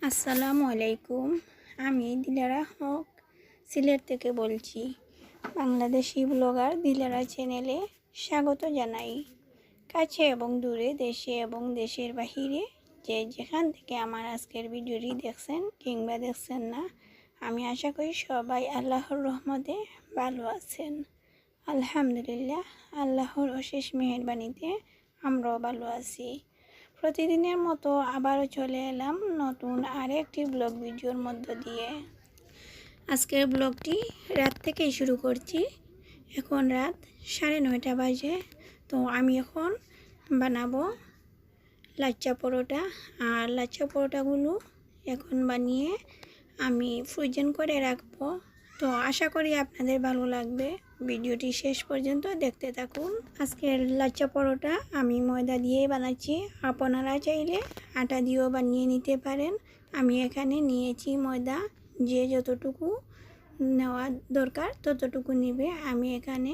আসসালামু আলাইকুম। আমি দিলারা হক সিলেট থেকে বলছি। বাংলাদেশি ব্লগার দিলারা চ্যানেলে স্বাগত জানাই। কাছে এবং দূরে, দেশে এবং দেশের বাহিরে যে যেখান থেকে আমার আজকের ভিডিওটি দেখছেন কিংবা দেখছেন না, আমি আশা করি সবাই আল্লাহর রহমতে ভালো আছেন। আলহামদুলিল্লাহ, আল্লাহর অশেষ মেহেরবানিতে আমরাও ভালো আছি। প্রতিদিনের মতো আবারও চলে এলাম নতুন আরেকটি ব্লগ ভিডিওর মধ্য দিয়ে। আজকের ব্লগটি রাত থেকেই শুরু করছি। এখন রাত 9:30 বাজে। তো আমি এখন বানাবো লাচ্চা পরোটা। আর লাচ্চা পরোটাগুলো এখন বানিয়ে আমি ফ্রোজেন করে রাখবো। তো আশা করি আপনাদের ভালো লাগবে। ভিডিওটি শেষ পর্যন্ত দেখতে থাকুন। আজকের লাচ্চা পরোটা আমি ময়দা দিয়েই বানাচ্ছি। আপনারা চাইলে আটা দিয়েও বানিয়ে নিতে পারেন। আমি এখানে নিয়েছি ময়দা, যে যতটুকু নেওয়া দরকার ততটুকু নেবে। আমি এখানে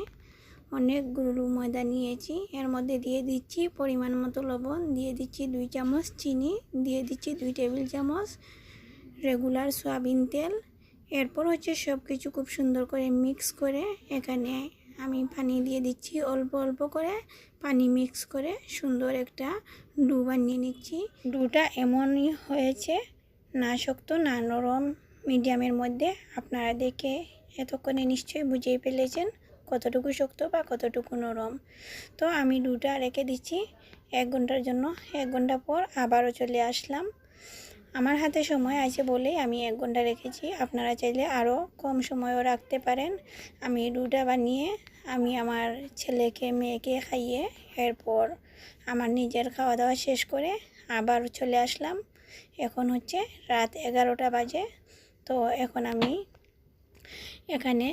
অনেকগুলো ময়দা নিয়েছি। এর মধ্যে দিয়ে দিচ্ছি পরিমাণ মতো লবণ, দিয়ে দিচ্ছি 2 চামচ চিনি, দিয়ে দিচ্ছি 2 টেবিল চামচ রেগুলার সয়াবিন তেল। এরপর সব কিছু খুব সুন্দর করে মিক্স করে এখানে আমি পানি দিয়ে দিচ্ছি। অল্প অল্প করে পানি মিক্স করে সুন্দর একটা ডো বানিয়ে নিচ্ছি। ডোটা এমনই হয়েছে, না শক্ত না নরম, মিডিয়ামের মধ্যে। আপনারা দেখে এতক্ষণে নিশ্চয়ই বুঝেই ফেলেছেন কতটুকু শক্ত বা কতটুকু নরম। তো আমি ডোটা রেখে দিচ্ছি 1 ঘন্টার জন্য। 1 ঘন্টা পর আবারও চলে আসলাম। আমার হাতে সময় আছে বলেই আমি 1 ঘন্টা রেখেছি। আপনারা চাইলে আরও কম সময়ও রাখতে পারেন। আমি ডোটা বানিয়ে আমি আমার ছেলেকে মেয়েকে খাইয়ে এরপর আমার নিজের খাওয়া দাওয়া শেষ করে আবার চলে আসলাম। এখন রাত 11টা বাজে। তো এখন আমি এখানে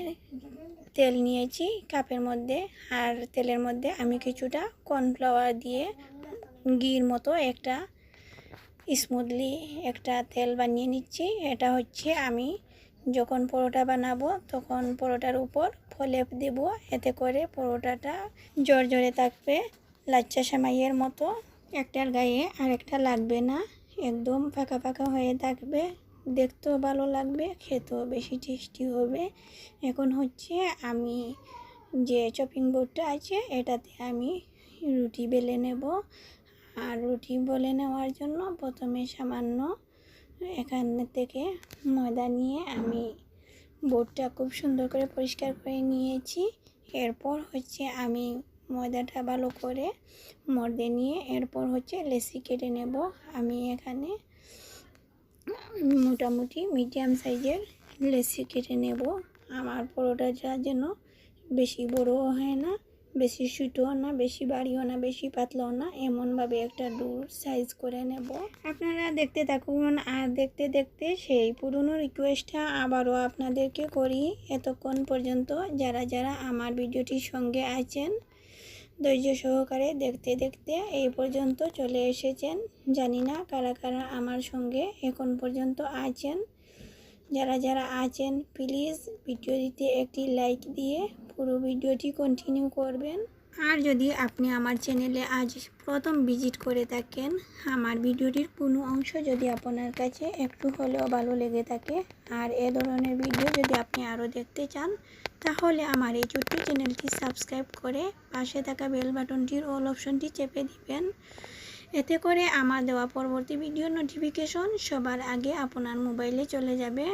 তেল নিয়েছি কাপের মধ্যে। আর তেলের মধ্যে আমি কিছুটা কর্নফ্লাওয়ার দিয়ে ঘির মতো একটা স্মুথলি একটা তেল বানিয়ে নিচ্ছি। এটা আমি যখন পরোটা বানাবো তখন পরোটার উপর ফলেপ দেব। এতে করে পরোটাটা জড়জড়ে থাকবে, লাচ্চা সেমাইয়ের মতো। একটার গায়ে আরেকটা লাগবে না, একদম ফাঁকা ফাঁকা হয়ে থাকবে। দেখতেও ভালো লাগবে, খেতেও বেশি টেস্টি হবে। এখন আমি যে চপিং বোর্ডটা আছে এটাতে আমি রুটি বেলে নেব। আর রুটি বেলে নেওয়ার জন্য প্রথমে সামান্য এখান থেকে ময়দা নিয়ে আমি বোর্ডটা খুব সুন্দর করে পরিষ্কার করে নিয়েছি। এরপর আমি ময়দাটা ভালো করে মর্দে নিয়ে এরপর লেচি কেটে নেব। আমি এখানে মোটামুটি মিডিয়াম সাইজের লেচি কেটে নেব। আমার পরোটাটা যেন বেশি বড়ও হয় না, বেশি ছোটও না, বেশি বাড়িও না, বেশি পাতলাও না, এমনভাবে একটা ডোর সাইজ করে নেব। আপনারা দেখতে থাকুন। আর দেখতে দেখতে সেই পুরনো রিকোয়েস্টটা আবারও আপনাদেরকে করি। এতক্ষণ পর্যন্ত যারা যারা আমার ভিডিওটির সঙ্গে আছেন, ধৈর্য সহকারে দেখতে দেখতে এই পর্যন্ত চলে এসেছেন, জানি না কারা কারা আমার সঙ্গে এখন পর্যন্ত আছেন। যারা যারা আছেন প্লিজ ভিডিওটিতে একটি লাইক দিয়ে পুরো ভিডিওটি কন্টিনিউ করবেন। আর যদি আপনি আমার চ্যানেলে আজ প্রথম ভিজিট করে থাকেন, আমার ভিডিওটির কোনো অংশ যদি আপনার কাছে একটু হলেও ভালো লেগে থাকে আর এ ধরনের ভিডিও যদি আপনি আরও দেখতে চান, তাহলে আমার এই ছোট্ট চ্যানেলটি সাবস্ক্রাইব করে পাশে থাকা বেল বাটনটির অল অপশনটি চেপে দিবেন। এতে করে আমার দেওয়া পরবর্তী ভিডিও নোটিফিকেশন সবার আগে আপনার মোবাইলে চলে যাবে।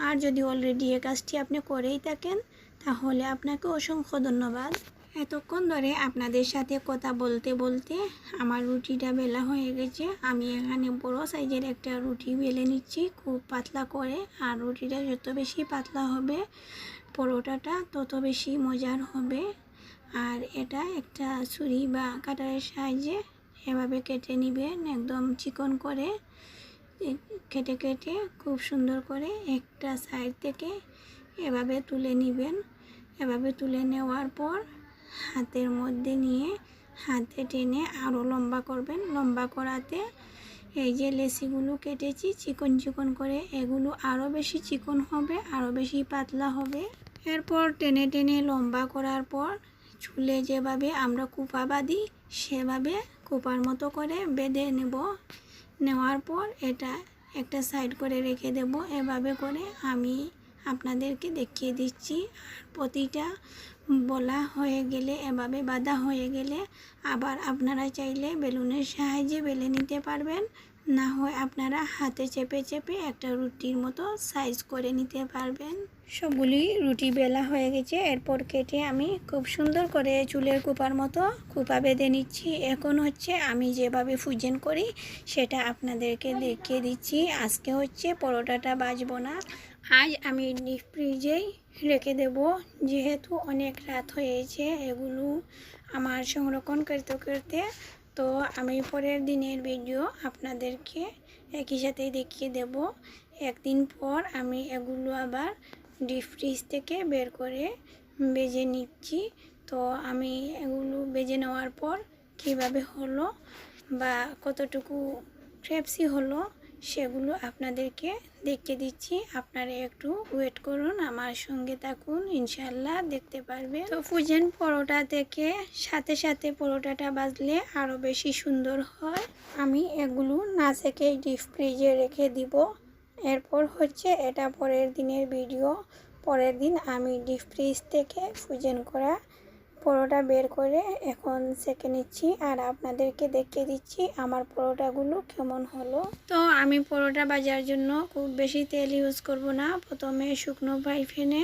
আর যদি অলরেডি এই কাজটি আপনি করেই থাকেন, তাহলে আপনাকে অসংখ্য ধন্যবাদ। এতক্ষণ ধরে আপনাদের সাথে কথা বলতে বলতে আমার রুটিটা বেলা হয়ে গেছে। আমি এখানে বড় সাইজের একটা রুটি বেলে নিচ্ছি খুব পাতলা করে। আর রুটিটা যত বেশি পাতলা হবে পরোটাটা তত বেশি মজার হবে। আর এটা একটা ছুরি বা কাটারের সাহায্যে এভাবে কেটে নেবেন, একদম চিকন করে কেটে কেটে খুব সুন্দর করে একটা সাইড থেকে এভাবে তুলে নেবেন। এভাবে তুলে নেওয়ার পর হাতের মধ্যে নিয়ে হাতে টেনে আরও লম্বা করবেন। লম্বা করাতে এই যে লেচিগুলো কেটেছি চিকন চিকন করে, এগুলো আরও বেশি চিকন হবে, আরও বেশি পাতলা হবে। এরপর টেনে টেনে লম্বা করার পর চুলে যেভাবে আমরা কুপা বাঁধি সেভাবে কুপার মতো করে বেঁধে নেব। নেওয়ার পর এটা একটা সাইড করে রেখে দেব। এভাবে করে আমি আপনাদেরকে দেখিয়ে দিচ্ছি। আর প্রতিটা বলা হয়ে গেলে, এভাবে বাঁধা হয়ে গেলে আবার আপনারা চাইলে বেলুনের সাহায্যে বেলে নিতে পারবেন, না হয় আপনারা হাতে চেপে চেপে একটা রুটির মতো সাইজ করে নিতে পারবেন। সবগুলি রুটি বেলা হয়ে গেছে। এরপর কেটে আমি খুব সুন্দর করে চুলের কুপার মতো কুপা বেঁধে নিচ্ছি। এখন হচ্ছে আমি যেভাবে ফুজেন করি সেটা আপনাদেরকে দেখিয়ে দিচ্ছি। আজকে হচ্ছে পরোটাটা ভাজবো না, আজ আমি ডিপ ফ্রিজেই রেখে দেব, যেহেতু অনেক রাত হয়েছে এগুলো আমার সংরক্ষণ করতে করতে। তো আমি পরের দিনের ভিডিও আপনাদেরকে একই সাথেই দেখিয়ে দেব। একদিন পর আমি এগুলো আবার ডিপ ফ্রিজ থেকে বের করে ভেজে নিচ্ছি। তো আমি এগুলো ভেজে নেওয়ার পর কীভাবে হলো বা কতটুকু ক্রিস্পি হলো সেগুলো আপনাদেরকে দেখিয়ে দিচ্ছি। আপনারা একটু ওয়েট করুন, আমার সঙ্গে থাকুন, ইনশাল্লাহ দেখতে পারবেন। তো ফুজেন পরোটা থেকে সাথে সাথে পরোটাটা ভাজলে আরও বেশি সুন্দর হয়। আমি এগুলো না থেকে ডিপ ফ্রিজে রেখে দিব। এরপর হচ্ছে এটা পরের দিনের ভিডিও। পরের দিন আমি ডিপ ফ্রিজ থেকে ফুজেন করা পরোটা বের করে এখন সেঁকে নিচ্ছি আর আপনাদেরকে দেখিয়ে দিচ্ছি আমার পরোটাগুলো কেমন হলো। তো আমি পরোটা ভাজার জন্য খুব বেশি তেল ইউজ করব না। প্রথমে শুকনো ফ্রাই প্যানে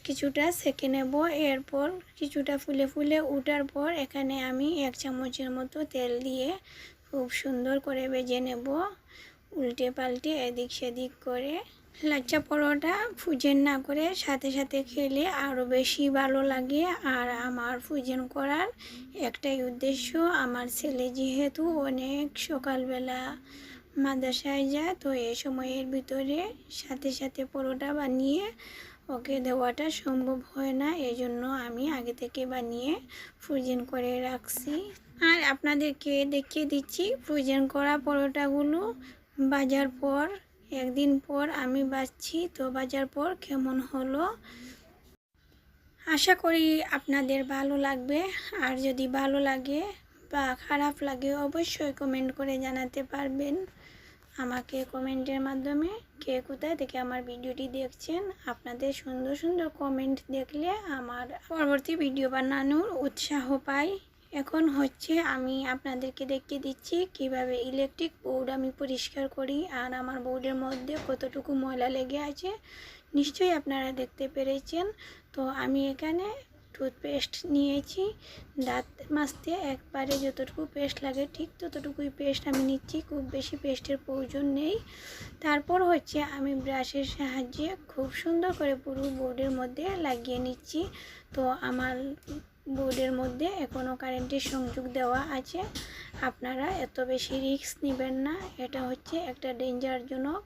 কিছুটা সেঁকে নেব। এরপর কিছুটা ফুলে ফুলে ওঠার পর এখানে আমি 1 চামচের মতো তেল দিয়ে খুব সুন্দর করে ভেজে নেব, উল্টে পাল্টে এদিক সেদিক করে। লাচ্চা পরোটা ফুজেন না করে সাথে সাথে খেলে আরও বেশি ভালো লাগে। আর আমার ফুজেন করার একটাই উদ্দেশ্য, আমার ছেলে যেহেতু অনেক সকালবেলা মাদ্রাসায় যায়, তো এই সময়ের ভিতরে সাথে সাথে পরোটা বানিয়ে ওকে দেওয়াটা সম্ভব হয় না। এজন্য আমি আগে থেকে বানিয়ে ফ্রোজেন করে রাখছি। আর আপনাদেরকে দেখিয়ে দিচ্ছি ফ্রোজেন করা পরোটাগুলো ভাজার পর একদিন পর আমি বাছছি, তো ভাজার পর কেমন হলো। আশা করি আপনাদের ভালো লাগবে। আর যদি ভালো লাগে বা খারাপ লাগে অবশ্যই কমেন্ট করে জানাতে পারবেন আমাকে কমেন্টের মাধ্যমে কে কোথায় থেকে আমার ভিডিওটি দেখছেন। আপনাদের সুন্দর সুন্দর কমেন্ট দেখলে আমার পরবর্তী ভিডিও বানানোর উৎসাহ পাই। এখন হচ্ছে আমি আপনাদেরকে দেখিয়ে দিচ্ছি কিভাবে ইলেকট্রিক বোর্ড আমি পরিষ্কার করি আর আমার বোর্ডের মধ্যে কতটুকু ময়লা লেগে আছে নিশ্চয়ই আপনারা দেখতে পেরেছেন। তো আমি এখানে টুথপেস্ট নিয়েছি, দাঁত মাজতে একবারে যতটুকু পেস্ট লাগে ঠিক ততটুকুই পেস্ট আমি নিচ্ছি, খুব বেশি পেস্টের প্রয়োজন নেই। তারপর হচ্ছে আমি ব্রাশের সাহায্যে খুব সুন্দর করে পুরো বোর্ডের মধ্যে লাগিয়ে নিচ্ছি। তো আমার বোর্ডের মধ্যে এখনও কারেন্টের সংযোগ দেওয়া আছে। আপনারা এত বেশি রিস্ক নেবেন না, এটা হচ্ছে একটা ডেঞ্জারজনক।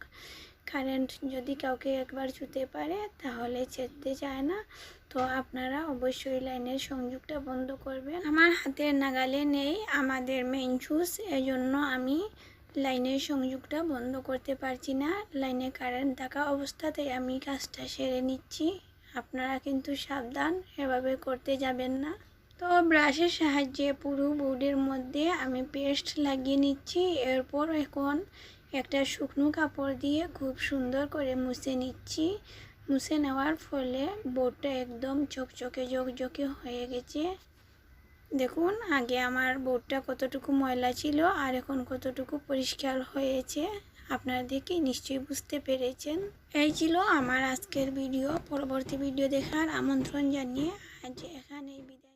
কারেন্ট যদি কাউকে একবার ছুঁতে পারে তাহলে ছেড়তে চায় না। তো আপনারা অবশ্যই লাইনের সংযোগটা বন্ধ করবেন। আমার হাতের নাগালে নেই আমাদের মেইন সুইচ, এজন্য আমি লাইনের সংযোগটা বন্ধ করতে পারছি না। লাইনে কারেন্ট থাকা অবস্থাতেই আমি কাজটা সেরে নিচ্ছি। আপনারা কিন্তু সাবধান, এভাবে করতে যাবেন না। তো ব্রাশের সাহায্যে পুরো বোর্ডের মধ্যে আমি পেস্ট লাগিয়ে নিচ্ছি। এরপর এখন একটা শুকনো কাপড় দিয়ে খুব সুন্দর করে মুছে নিচ্ছি। মুছে নেওয়ার ফলে বোর্ডটা একদম চকচকে ঝকঝকে হয়ে গেছে। দেখুন আগে আমার বোর্ডটা কতটুকু ময়লা ছিল আর এখন কতটুকু পরিষ্কার হয়েছে, আপনারা দেখে নিশ্চয়ই বুঝতে পেরেছেন। এই ছিল আমার আজকের ভিডিও। পরবর্তী ভিডিও দেখার আমন্ত্রণ জানিয়ে আজ এখানেই বিদায়।